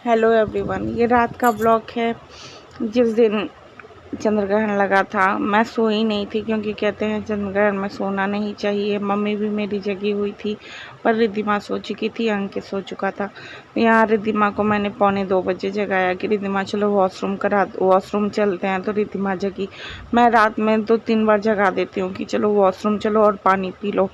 Hello everyone, ये रात का ब्लॉग है। जिस दिन चंद्र ग्रहण लगा था मैं सोई नहीं थी, क्योंकि कहते हैं चंद्र ग्रहण में सोना नहीं चाहिए। मम्मी भी मेरी जगी हुई थी, पर रिद्धिमा सो चुकी थी, अंकित सो चुका था। यहाँ रिद्धिमा को मैंने 1:45 जगाया कि रिद्धिमा चलो वॉशरूम चलते हैं। तो रिद्धिमा जगी। मैं रात में 2-3 बार जगा देती हूँ कि चलो वॉशरूम चलो और पानी पी लो।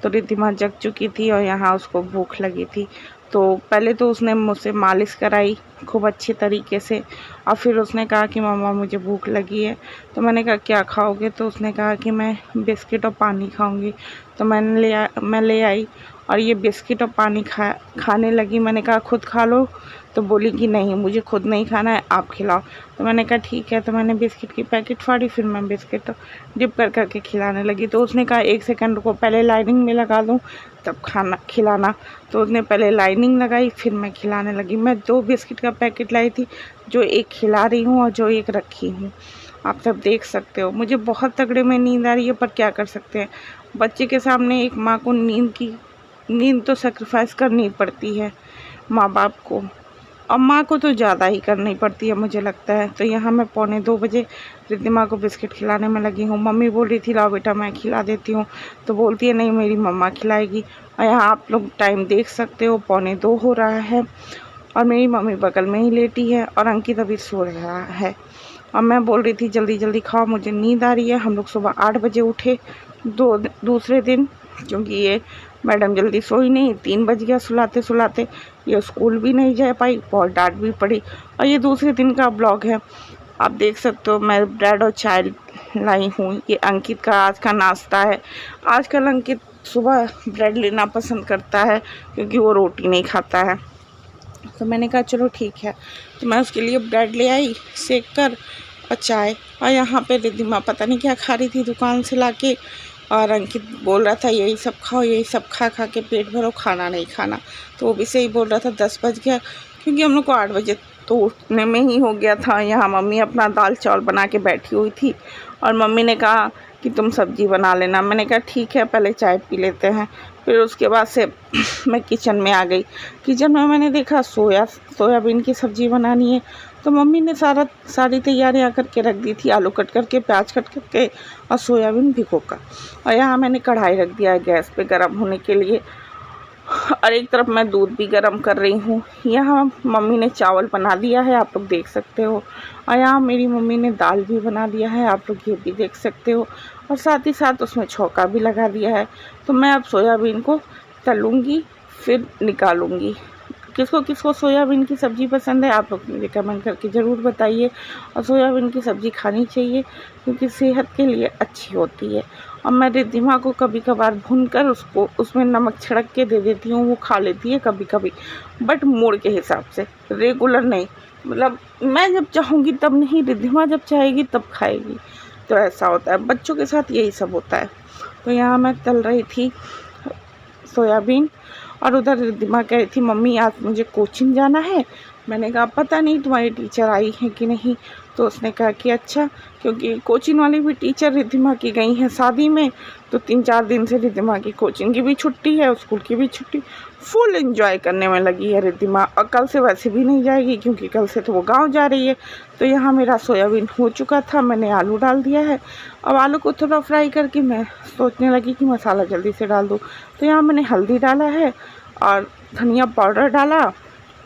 तो रिद्धिमा जग चुकी थी और यहाँ उसको भूख लगी थी। तो पहले तो उसने मुझसे मालिश कराई खूब अच्छे तरीके से, और फिर उसने कहा कि मम्मा मुझे भूख लगी है। तो मैंने कहा क्या खाओगे? तो उसने कहा कि मैं बिस्किट और पानी खाऊंगी। तो मैं ले आई और ये बिस्किट और पानी खाने लगी। मैंने कहा खुद खा लो। तो बोली कि नहीं, मुझे खुद नहीं खाना है, आप खिलाओ। तो मैंने कहा ठीक है। तो मैंने बिस्किट की पैकेट फाड़ी, फिर मैं बिस्किट डिप कर करके खिलाने लगी। तो उसने कहा 1 सेकंड रुको, पहले लाइनिंग में लगा दूँ तब खाना खिलाना। तो उसने पहले लाइनिंग लगाई, फिर मैं खिलाने लगी। मैं 2 बिस्किट का पैकेट लाई थी, जो एक खिला रही हूँ और जो एक रखी हूँ। आप सब देख सकते हो। मुझे बहुत तगड़े में नींद आ रही है, पर क्या कर सकते हैं, बच्चे के सामने एक माँ को नींद तो सेक्रीफाइस करनी पड़ती है माँ बाप को, और माँ को तो ज़्यादा ही करनी पड़ती है मुझे लगता है। तो यहाँ मैं 1:45 रिद्धिमा को बिस्किट खिलाने में लगी हूँ। मम्मी बोल रही थी लाओ बेटा मैं खिला देती हूँ, तो बोलती है नहीं मेरी मम्मा खिलाएगी। और यहाँ आप लोग टाइम देख सकते हो, 1:45 हो रहा है और मेरी मम्मी बगल में ही लेटी है और अंकित अभी सो रहा है। और मैं बोल रही थी जल्दी जल्दी खाओ, मुझे नींद आ रही है। हम लोग सुबह 8 बजे उठे दूसरे दिन, क्योंकि ये मैडम जल्दी सोई नहीं, 3 बज गया सुलाते सुलाते। ये स्कूल भी नहीं जा पाई, बहुत डांट भी पड़ी। और ये दूसरे दिन का ब्लॉग है, आप देख सकते हो। मैं ब्रेड और चाय लाई हूँ, ये अंकित का आज का नाश्ता है। आजकल अंकित सुबह ब्रेड लेना पसंद करता है, क्योंकि वो रोटी नहीं खाता है। तो मैंने कहा चलो ठीक है। तो मैं उसके लिए ब्रेड ले आई सेक कर और चाय। और यहाँ पे रिद्धिमा पता नहीं क्या खा रही थी दुकान से लाके, और अंकित बोल रहा था यही सब खाओ, यही सब खा खा के पेट भरो, खाना नहीं खाना। तो वो भी सही बोल रहा था। 10 बज गया, क्योंकि हम लोग को 8 बजे तो उठने में ही हो गया था। यहाँ मम्मी अपना दाल चावल बना के बैठी हुई थी और मम्मी ने कहा कि तुम सब्जी बना लेना। मैंने कहा ठीक है, पहले चाय पी लेते हैं। फिर उसके बाद से मैं किचन में आ गई। किचन में मैंने देखा सोयाबीन की सब्ज़ी बनानी है। तो मम्मी ने सारी तैयारियां करके रख दी थी, आलू कट करके, प्याज कट करके और सोयाबीन भिगो कर। और यहाँ मैंने कढ़ाई रख दिया है गैस पे गर्म होने के लिए, और एक तरफ मैं दूध भी गर्म कर रही हूँ। यहाँ मम्मी ने चावल बना दिया है, आप लोग देख सकते हो। और यहाँ मेरी मम्मी ने दाल भी बना दिया है, आप लोग ये भी देख सकते हो। और साथ ही साथ उसमें छौंका भी लगा दिया है। तो मैं अब सोयाबीन को तलूँगी, फिर निकालूँगी। किसको किसको सोयाबीन की सब्ज़ी पसंद है आप लोग मुझे कमेंट करके ज़रूर बताइए। और सोयाबीन की सब्ज़ी खानी चाहिए, क्योंकि सेहत के लिए अच्छी होती है। और मैं रिद्धिमा को कभी कभार भूनकर उसको उसमें नमक छिड़क के दे देती हूँ, वो खा लेती है कभी कभी, बट मूड के हिसाब से, रेगुलर नहीं। मतलब मैं जब चाहूँगी तब नहीं, रिद्धिमा जब चाहेगी तब खाएगी। तो ऐसा होता है, बच्चों के साथ यही सब होता है। तो यहाँ मैं तल रही थी सोयाबीन, और उधर रिद्धिमा कह रही थी मम्मी आज मुझे कोचिंग जाना है। मैंने कहा पता नहीं तुम्हारी टीचर आई है कि नहीं। तो उसने कहा कि अच्छा, क्योंकि कोचिंग वाली भी टीचर रिद्धिमा की गई हैं शादी में। तो 3-4 दिन से रिद्धिमा की कोचिंग की भी छुट्टी है, स्कूल की भी छुट्टी, फुल एंजॉय करने में लगी है रिद्धिमा। और कल से वैसे भी नहीं जाएगी, क्योंकि कल से तो वो गाँव जा रही है। तो यहाँ मेरा सोयाबीन हो चुका था, मैंने आलू डाल दिया है। अब आलू को थोड़ा फ्राई करके मैं सोचने लगी कि मसाला जल्दी से डाल दूँ। तो यहाँ मैंने हल्दी डाला है और धनिया पाउडर डाला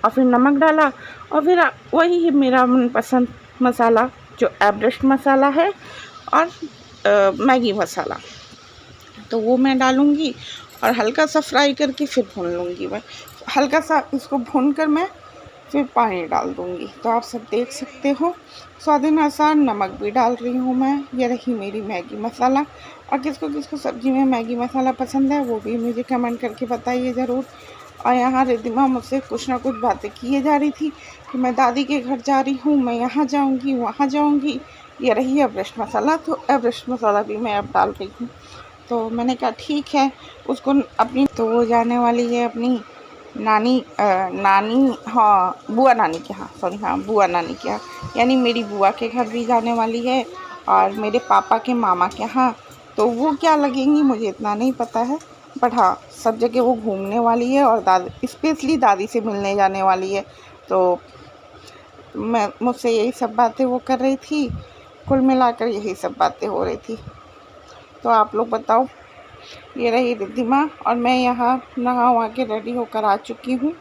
और फिर नमक डाला, और फिर वही है मेरा मनपसंद मसाला जो एवरेस्ट मसाला है, और मैगी मसाला। तो वो मैं डालूँगी और हल्का सा फ्राई करके फिर भून लूँगी। मैं हल्का सा इसको भून कर मैं फिर पानी डाल दूँगी। तो आप सब देख सकते हो, स्वाद अनुसार नमक भी डाल रही हूँ मैं। ये रही मेरी मैगी मसाला। और किसको किसको सब्ज़ी में मैगी मसाला पसंद है वो भी मुझे कमेंट करके बताइए ज़रूर। और यहाँ रिद्धिमा मुझसे कुछ ना कुछ बातें किए जा रही थी कि मैं दादी के घर जा रही हूँ, मैं यहाँ जाऊँगी, वहाँ जाऊँगी। ये रही एवरेस्ट मसाला। तो एवरेस्ट मसाला भी मैं अब डाल रही हूँ। तो मैंने कहा ठीक है, उसको अपनी, तो वो जाने वाली है अपनी नानी, हाँ बुआ नानी के यहाँ, सॉरी हाँ बुआ नानी के यहाँ, यानी मेरी बुआ के घर भी जाने वाली है और मेरे पापा के मामा के यहाँ। तो वो क्या लगेंगी मुझे इतना नहीं पता है, बट हाँ सब जगह वो घूमने वाली है और स्पेशली दादी से मिलने जाने वाली है। तो मैं मुझसे यही सब बातें वो कर रही थी, कुल मिलाकर यही सब बातें हो रही थी। तो आप लोग बताओ। ये रही रिद्धिमा और मैं यहाँ नहा वहा के रेडी होकर आ चुकी हूँ।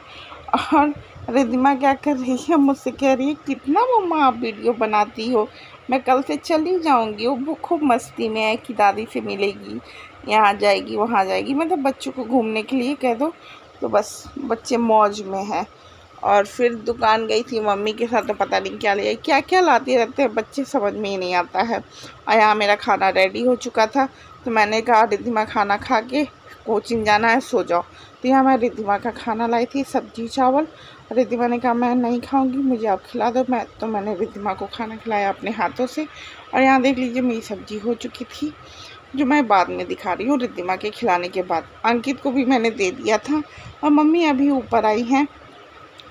और रिद्धिमा क्या कर रही है, मुझसे कह रही है कितना मम्मा आप वीडियो बनाती हो, मैं कल से चली जाऊँगी। वो खूब मस्ती में है कि दादी से मिलेगी, यहाँ जाएगी वहाँ जाएगी, मतलब बच्चों को घूमने के लिए कह दो तो बस बच्चे मौज में हैं। और फिर दुकान गई थी मम्मी के साथ, तो पता नहीं क्या ले आई, क्या क्या लाते रहते हैं बच्चे, समझ में ही नहीं आता है। और यहाँ मेरा खाना रेडी हो चुका था, तो मैंने कहा रिद्धिमा खाना खा के कोचिंग जाना है, सो जाओ। तो यहाँ मैं रिद्धिमा का खाना लाई थी, सब्जी चावल। रिद्धिमा ने कहा मैं नहीं खाऊंगी, मुझे आप खिला दो। तो मैंने रिद्धिमा को खाना खिलाया अपने हाथों से। और यहाँ देख लीजिए मेरी सब्जी हो चुकी थी, जो मैं बाद में दिखा रही हूँ रिद्धिमा के खिलाने के बाद। अंकित को भी मैंने दे दिया था। और मम्मी अभी ऊपर आई हैं,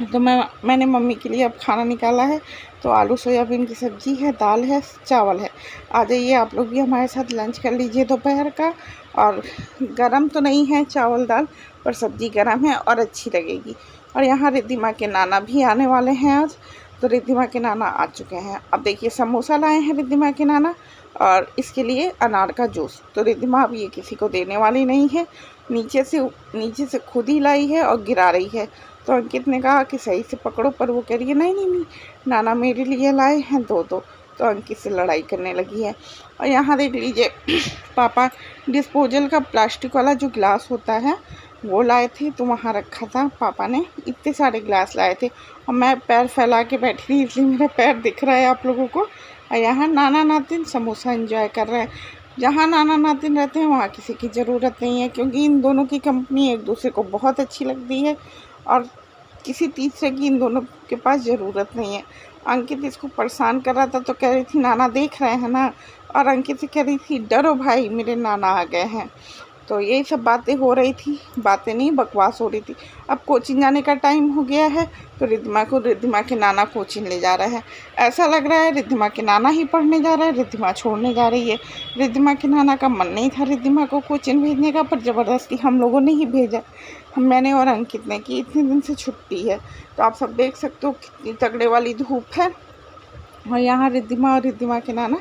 तो मैंने मम्मी के लिए अब खाना निकाला है। तो आलू सोयाबीन की सब्ज़ी है, दाल है, चावल है। आ जाइए आप लोग भी हमारे साथ लंच कर लीजिए दोपहर का। और गरम तो नहीं है चावल दाल, पर सब्ज़ी गरम है और अच्छी लगेगी। और यहाँ रिद्धिमा के नाना भी आने वाले हैं आज, तो रिद्धिमा के नाना आ चुके हैं। अब देखिए समोसा लाए हैं रिद्धिमा के नाना, और इसके लिए अनार का जूस। तो रिद्धिमा अब ये किसी को देने वाली नहीं है, नीचे से खुद ही लाई है और गिरा रही है। तो अंकित ने कहा कि सही से पकड़ो, पर वो कह रही है नहीं नहीं नहीं, नाना मेरे लिए लाए हैं, दो दो। तो अंकित से लड़ाई करने लगी है। और यहाँ देख लीजिए पापा डिस्पोजल का प्लास्टिक वाला जो गिलास होता है वो लाए थे, तो वहाँ रखा था पापा ने, इतने सारे गिलास लाए थे। और मैं पैर फैला के बैठी थी, इसलिए मेरा पैर दिख रहा है आप लोगों को। और यहाँ नाना नातिन समोसा एंजॉय कर रहे हैं। जहाँ नाना नातिन रहते हैं वहाँ किसी की ज़रूरत नहीं है, क्योंकि इन दोनों की कंपनी एक दूसरे को बहुत अच्छी लगती है और किसी तीसरे की इन दोनों के पास ज़रूरत नहीं है। अंकित इसको परेशान कर रहा था, तो कह रही थी नाना देख रहे हैं ना, और अंकित से कह रही थी डरो भाई मेरे नाना आ गए हैं। तो यही सब बातें हो रही थी, बातें नहीं बकवास हो रही थी। अब कोचिंग जाने का टाइम हो गया है, तो रिद्धिमा के नाना कोचिंग ले जा रहा है। ऐसा लग रहा है रिद्धिमा के नाना ही पढ़ने जा रहा है, रिद्धिमा छोड़ने जा रही है। रिद्धिमा के नाना का मन नहीं था रिद्धिमा को कोचिंग भेजने का, पर ज़बरदस्ती हम लोगों ने ही भेजा, मैंने और अंकित ने, कि इतने दिन से छुट्टी है। तो आप सब देख सकते हो कितनी तगड़े वाली धूप है। और यहाँ रिद्धिमा और रिद्धिमा के नाना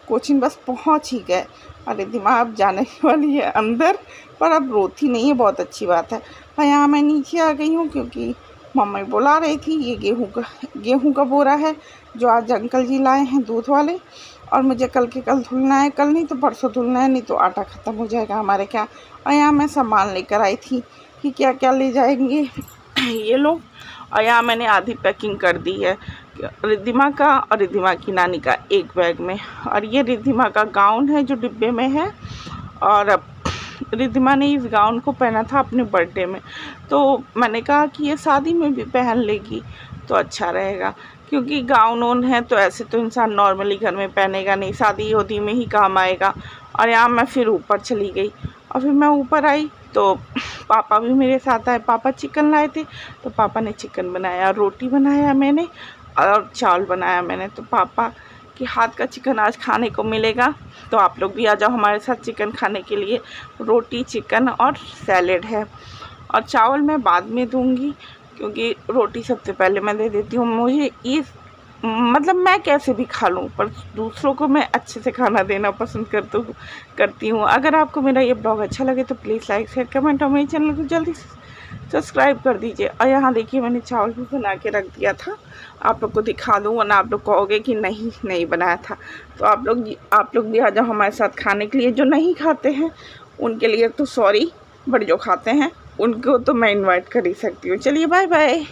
कोचिंग बस पहुँच ही गए। और रिद्धिमा अब जाने वाली है अंदर, पर अब रोती नहीं है, बहुत अच्छी बात है। और यहाँ मैं नीचे आ गई हूँ, क्योंकि मम्मी बुला रही थी। ये गेहूँ का बोरा है जो आज अंकल जी लाए हैं दूध वाले, और मुझे कल धुलना है, कल नहीं तो परसों धुलना है, नहीं तो आटा ख़त्म हो जाएगा हमारे क्या। और यहाँ मैं सामान लेकर आई थी कि क्या क्या ले जाएंगे ये लोग। और यहाँ मैंने आधी पैकिंग कर दी है रिद्धिमा का और रिद्धिमा की नानी का एक बैग में। और ये रिद्धिमा का गाउन है जो डिब्बे में है, और अब रिद्धिमा ने इस गाउन को पहना था अपने बर्थडे में, तो मैंने कहा कि ये शादी में भी पहन लेगी तो अच्छा रहेगा, क्योंकि गाउन ओन है तो ऐसे तो इंसान नॉर्मली घर में पहनेगा नहीं, शादी होदी में ही काम आएगा। और यहाँ मैं फिर ऊपर चली गई, और फिर मैं ऊपर आई तो पापा भी मेरे साथ आए। पापा चिकन लाए थे, तो पापा ने चिकन बनाया, रोटी बनाया मैंने, और चावल बनाया मैंने। तो पापा के हाथ का चिकन आज खाने को मिलेगा, तो आप लोग भी आ जाओ हमारे साथ चिकन खाने के लिए। रोटी, चिकन और सैलेड है, और चावल मैं बाद में दूंगी, क्योंकि रोटी सबसे पहले मैं दे देती हूँ। मुझे इस मतलब मैं कैसे भी खा लूँ, पर दूसरों को मैं अच्छे से खाना देना पसंद करती हूँ। अगर आपको मेरा ये ब्लॉग अच्छा लगे तो प्लीज़ लाइक, शेयर, कमेंट और मेरे चैनल को जल्दी सब्सक्राइब कर दीजिए। और यहाँ देखिए मैंने चावल भी बना के रख दिया था, आप लोग को दिखा दूँ, वरना आप लोग कहोगे कि नहीं बनाया था। तो आप लोग भी आ जाओ हमारे साथ खाने के लिए। जो नहीं खाते हैं उनके लिए तो सॉरी, बट जो खाते हैं उनको तो मैं इन्वाइट कर ही सकती हूँ। चलिए बाय बाय।